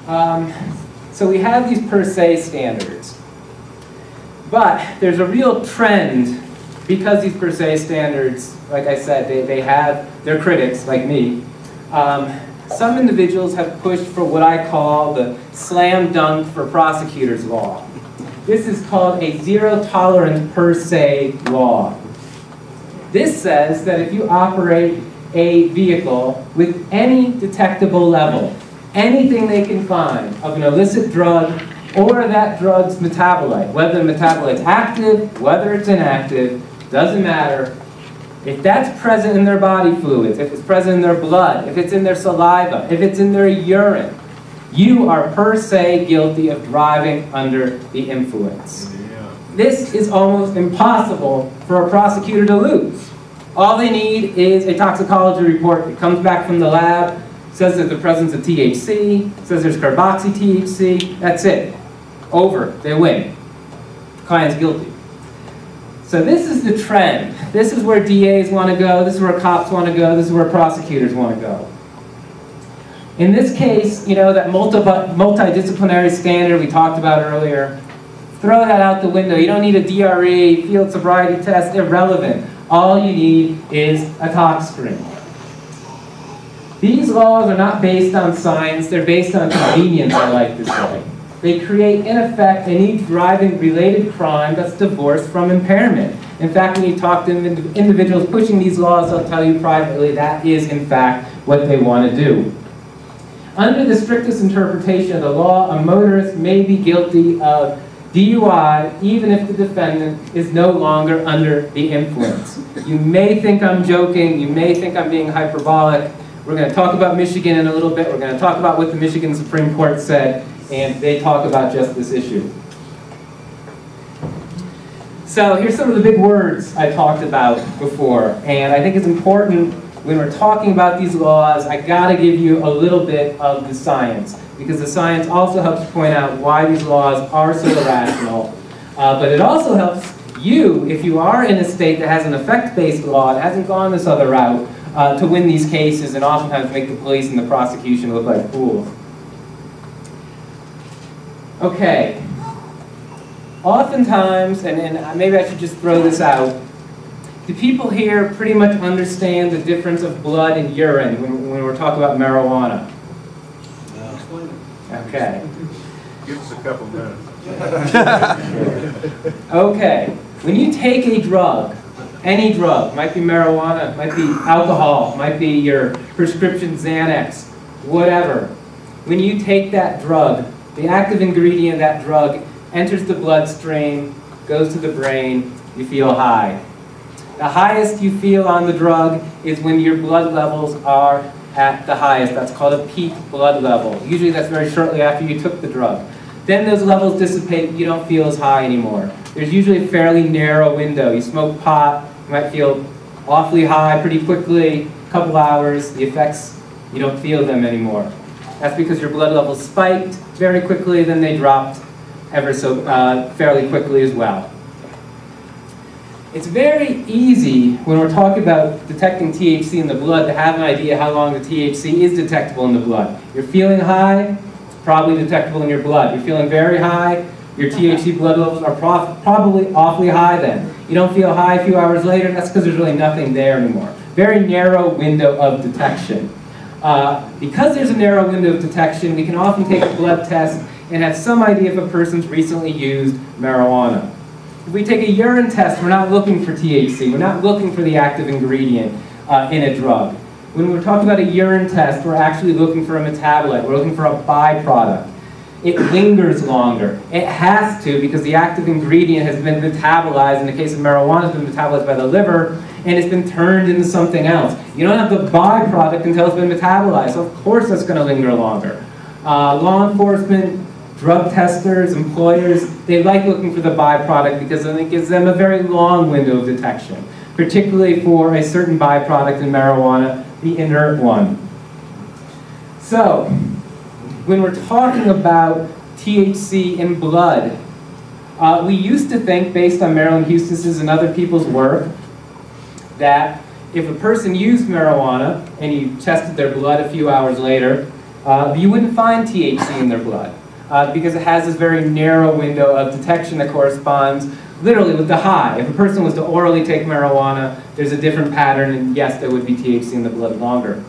So we have these per se standards. But there's a real trend, because these per se standards, like I said, they have their critics, like me. Some individuals have pushed for what I call the slam dunk for prosecutors law. This is called a zero tolerance per se law. This says that if you operate a vehicle with any detectable level, anything they can find of an illicit drug or that drug's metabolite, whether the metabolite's active, whether it's inactive, doesn't matter. If that's present in their body fluids, if it's present in their blood, if it's in their saliva, if it's in their urine, you are per se guilty of driving under the influence. This is almost impossible for a prosecutor to lose. All they need is a toxicology report that comes back from the lab, says there's the presence of THC, says there's carboxy-THC, that's it. Over, they win. The client's guilty. So this is the trend. This is where DAs want to go, this is where cops want to go, this is where prosecutors want to go. In this case, you know, that multidisciplinary standard we talked about earlier, throw that out the window. You don't need a DRE, field sobriety test, irrelevant. All you need is a tox screen. These laws are not based on science, they're based on convenience, I like to say. They create, in effect, any driving-related crime that's divorced from impairment. In fact, when you talk to individuals pushing these laws, they'll tell you privately that is, in fact, what they want to do. Under the strictest interpretation of the law, a motorist may be guilty of DUI even if the defendant is no longer under the influence. You may think I'm joking, you may think I'm being hyperbolic. We're going to talk about Michigan in a little bit. We're going to talk about what the Michigan Supreme Court said, and they talk about just this issue. So here's some of the big words I talked about before, and I think it's important when we're talking about these laws, I got to give you a little bit of the science, because the science also helps point out why these laws are so irrational. But it also helps you, if you are in a state that has an effect-based law, that hasn't gone this other route, to win these cases and oftentimes make the police and the prosecution look like fools. Okay. Oftentimes, and maybe I should just throw this out, do people here pretty much understand the difference of blood and urine when we're talking about marijuana? Okay. Give us a couple minutes. Okay. When you take a drug, any drug, might be marijuana, might be alcohol, might be your prescription Xanax, whatever. When you take that drug, the active ingredient of that drug enters the bloodstream, goes to the brain, you feel high. The highest you feel on the drug is when your blood levels are at the highest. That's called a peak blood level. Usually that's very shortly after you took the drug. Then those levels dissipate, you don't feel as high anymore. There's usually a fairly narrow window. You smoke pot, you might feel awfully high pretty quickly, a couple hours, the effects, you don't feel them anymore. That's because your blood levels spiked very quickly, then they dropped ever so fairly quickly as well. It's very easy when we're talking about detecting THC in the blood to have an idea how long the THC is detectable in the blood. You're feeling high, it's probably detectable in your blood. You're feeling very high, your THC blood levels are probably awfully high then. You don't feel high a few hours later, that's because there's really nothing there anymore. Very narrow window of detection. Because there's a narrow window of detection, we can often take a blood test and have some idea if a person's recently used marijuana. If we take a urine test, we're not looking for THC. We're not looking for the active ingredient in a drug. When we're talking about a urine test, we're actually looking for a metabolite. We're looking for a byproduct. It lingers longer. It has to, because the active ingredient has been metabolized. In the case of marijuana, it's been metabolized by the liver, and it's been turned into something else. You don't have the byproduct until it's been metabolized, so of course that's going to linger longer. Law enforcement, drug testers, employers, they like looking for the byproduct because then it gives them a very long window of detection, particularly for a certain byproduct in marijuana, the inert one. So, when we're talking about THC in blood, we used to think, based on Marilyn Houston's and other people's work, that if a person used marijuana and you tested their blood a few hours later, You wouldn't find THC in their blood because it has this very narrow window of detection that corresponds literally with the high. If a person was to orally take marijuana, there's a different pattern, and yes, there would be THC in the blood longer.